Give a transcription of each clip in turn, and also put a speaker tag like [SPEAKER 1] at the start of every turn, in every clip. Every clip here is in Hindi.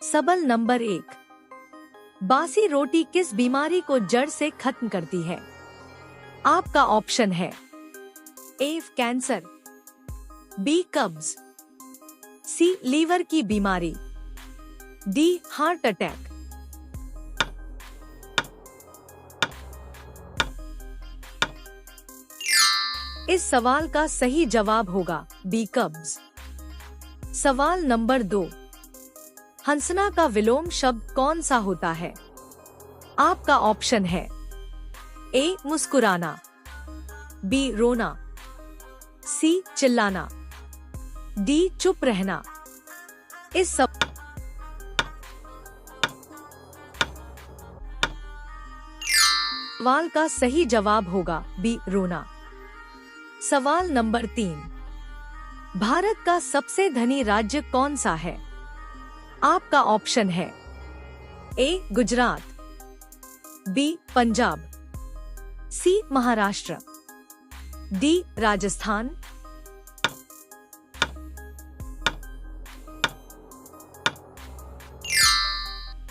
[SPEAKER 1] सवाल नंबर 1। बासी रोटी किस बीमारी को जड़ से खत्म करती है? आपका ऑप्शन है ए कैंसर, बी कब्ज, सी लीवर की बीमारी, डी हार्ट अटैक। इस सवाल का सही जवाब होगा बी कब्ज। सवाल नंबर 2। हंसना का विलोम शब्द कौन सा होता है? आपका ऑप्शन है ए मुस्कुराना, बी रोना, सी चिल्लाना, डी चुप रहना। इस सवाल का सही जवाब होगा बी रोना। सवाल नंबर 3। भारत का सबसे धनी राज्य कौन सा है? आपका ऑप्शन है ए गुजरात, बी पंजाब, सी महाराष्ट्र, डी राजस्थान।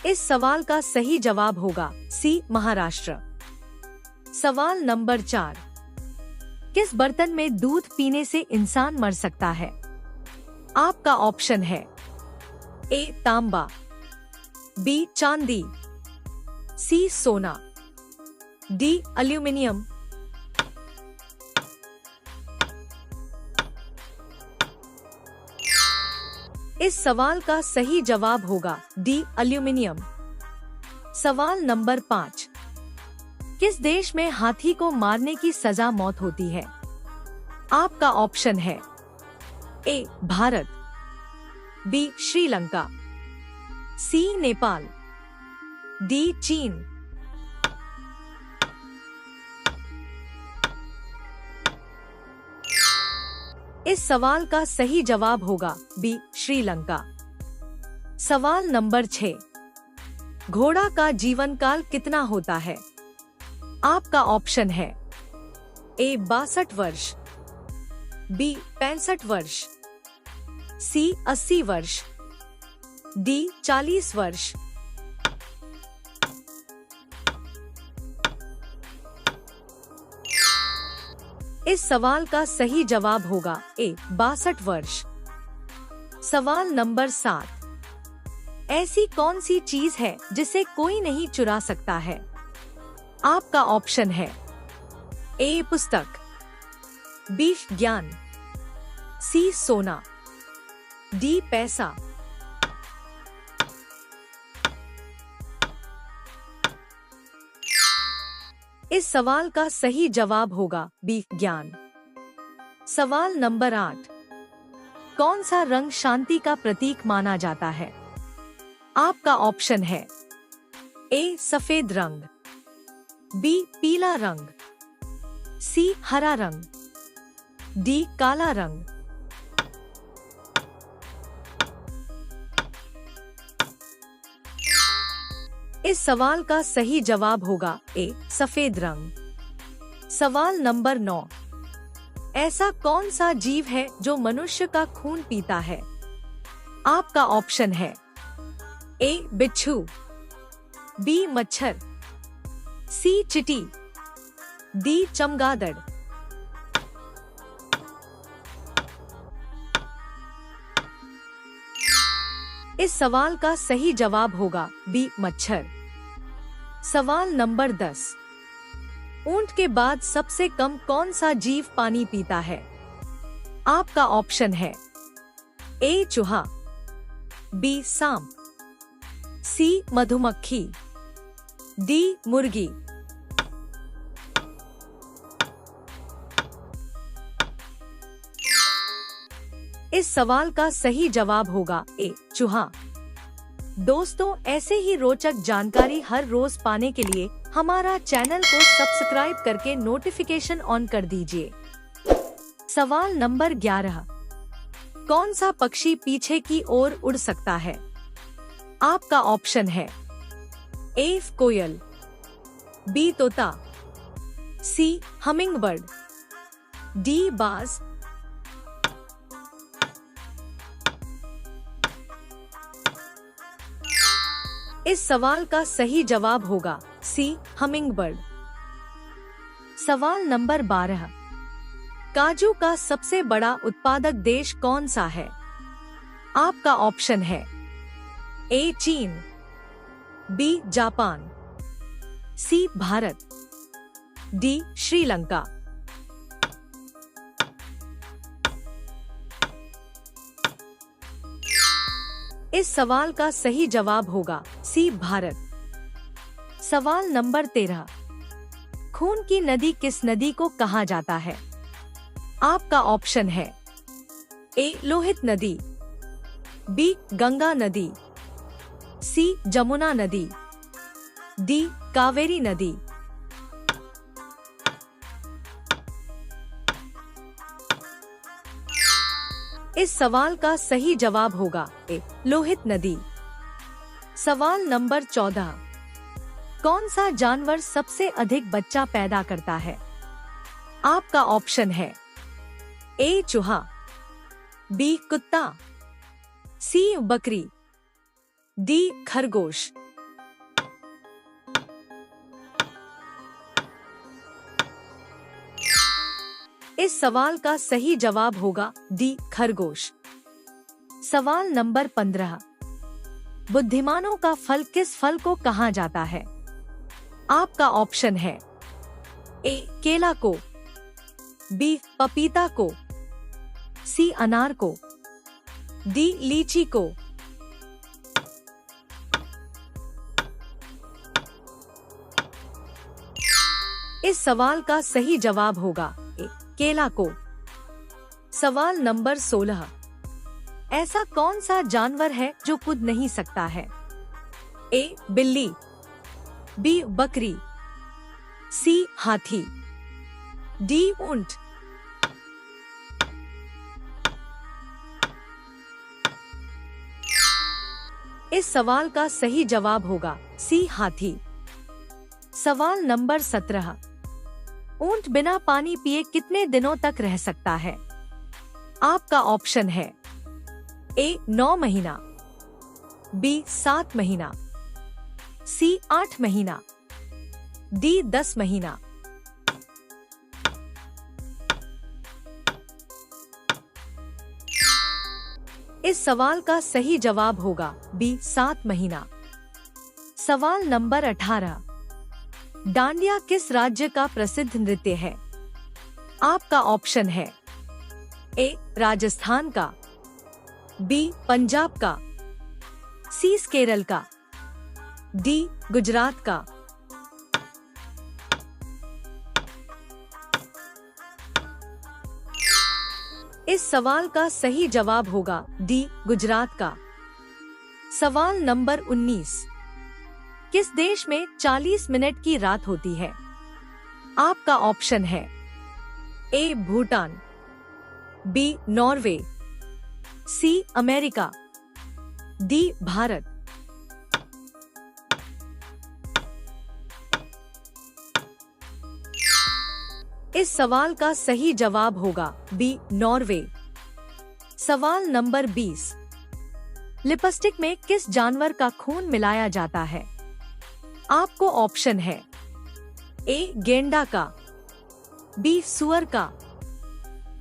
[SPEAKER 1] इस सवाल का सही जवाब होगा सी महाराष्ट्र। सवाल नंबर 4। किस बर्तन में दूध पीने से इंसान मर सकता है? आपका ऑप्शन है ए तांबा, बी चांदी, सी सोना, डी एल्यूमिनियम। इस सवाल का सही जवाब होगा डी एल्यूमिनियम। सवाल नंबर 5। किस देश में हाथी को मारने की सजा मौत होती है? आपका ऑप्शन है ए भारत, बी श्रीलंका, सी नेपाल, डी चीन। इस सवाल का सही जवाब होगा बी श्रीलंका। सवाल नंबर 6। घोड़ा का जीवन काल कितना होता है? आपका ऑप्शन है ए 62 वर्ष, बी 65 वर्ष, सी 80 वर्ष, डी 40 वर्ष। इस सवाल का सही जवाब होगा ए 62 वर्ष। सवाल नंबर 7। ऐसी कौन सी चीज है जिसे कोई नहीं चुरा सकता है? आपका ऑप्शन है ए पुस्तक, बी ज्ञान, सी सोना, डी पैसा। इस सवाल का सही जवाब होगा बी ज्ञान। सवाल नंबर 8। कौन सा रंग शांति का प्रतीक माना जाता है? आपका ऑप्शन है ए सफेद रंग, बी पीला रंग, सी हरा रंग, डी काला रंग। इस सवाल का सही जवाब होगा ए सफेद रंग। सवाल नंबर 9। ऐसा कौन सा जीव है जो मनुष्य का खून पीता है? आपका ऑप्शन है ए बिच्छू, बी मच्छर, सी चींटी, डी चमगादड़। इस सवाल का सही जवाब होगा बी मच्छर। सवाल नंबर 10। ऊंट के बाद सबसे कम कौन सा जीव पानी पीता है? आपका ऑप्शन है ए चूहा, बी सांप, सी मधुमक्खी, डी मुर्गी। इस सवाल का सही जवाब होगा ए चूहा। दोस्तों, ऐसे ही रोचक जानकारी हर रोज पाने के लिए हमारा चैनल को सब्सक्राइब करके नोटिफिकेशन ऑन कर दीजिए। सवाल नंबर 11। कौन सा पक्षी पीछे की ओर उड़ सकता है? आपका ऑप्शन है ए कोयल, बी तोता, सी हमिंगबर्ड, डी बाज। इस सवाल का सही जवाब होगा सी हमिंगबर्ड। सवाल नंबर 12, काजू का सबसे बड़ा उत्पादक देश कौन सा है? आपका ऑप्शन है ए चीन, बी जापान, सी भारत, डी श्रीलंका। इस सवाल का सही जवाब होगा सी भारत। सवाल नंबर 13, खून की नदी किस नदी को कहा जाता है? आपका ऑप्शन है ए लोहित नदी, बी गंगा नदी, सी जमुना नदी, डी कावेरी नदी। इस सवाल का सही जवाब होगा ए लोहित नदी। सवाल नंबर 14, कौन सा जानवर सबसे अधिक बच्चा पैदा करता है? आपका ऑप्शन है ए चूहा, बी कुत्ता, सी बकरी, डी खरगोश। इस सवाल का सही जवाब होगा डी खरगोश। सवाल नंबर 15, बुद्धिमानों का फल किस फल को कहा जाता है? आपका ऑप्शन है ए केला को, बी पपीता को, सी अनार को, डी लीची को। इस सवाल का सही जवाब होगा ए केला को। सवाल नंबर 16, ऐसा कौन सा जानवर है जो कूद नहीं सकता है? ए बिल्ली, बी बकरी, सी हाथी, डी ऊंट। इस सवाल का सही जवाब होगा सी हाथी। सवाल नंबर 17, ऊंट बिना पानी पिए कितने दिनों तक रह सकता है? आपका ऑप्शन है ए 9 महीना, बी 7 महीना, सी 8 महीना, डी 10 महीना। इस सवाल का सही जवाब होगा बी 7 महीना। सवाल नंबर 18, डांडिया किस राज्य का प्रसिद्ध नृत्य है? आपका ऑप्शन है ए राजस्थान का, बी पंजाब का, सी केरल का, डी गुजरात का। इस सवाल का सही जवाब होगा डी गुजरात का। सवाल नंबर 19, किस देश में 40 मिनट की रात होती है? आपका ऑप्शन है A Bhutan, B Norway, C America, D Bharat. इस सवाल का सही जवाब होगा बी नॉर्वे। सवाल नंबर 20, लिपस्टिक में किस जानवर का खून मिलाया जाता है? आपको ऑप्शन है ए गेंडा का, बी सुअर का,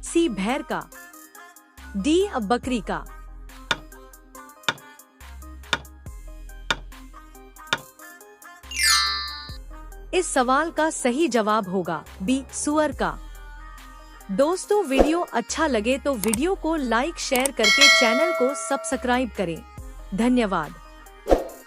[SPEAKER 1] सी भेड़ का, डी बकरी का। इस सवाल का सही जवाब होगा बी सुअर का। दोस्तों, वीडियो अच्छा लगे तो वीडियो को लाइक शेयर करके चैनल को सब्सक्राइब करें। धन्यवाद।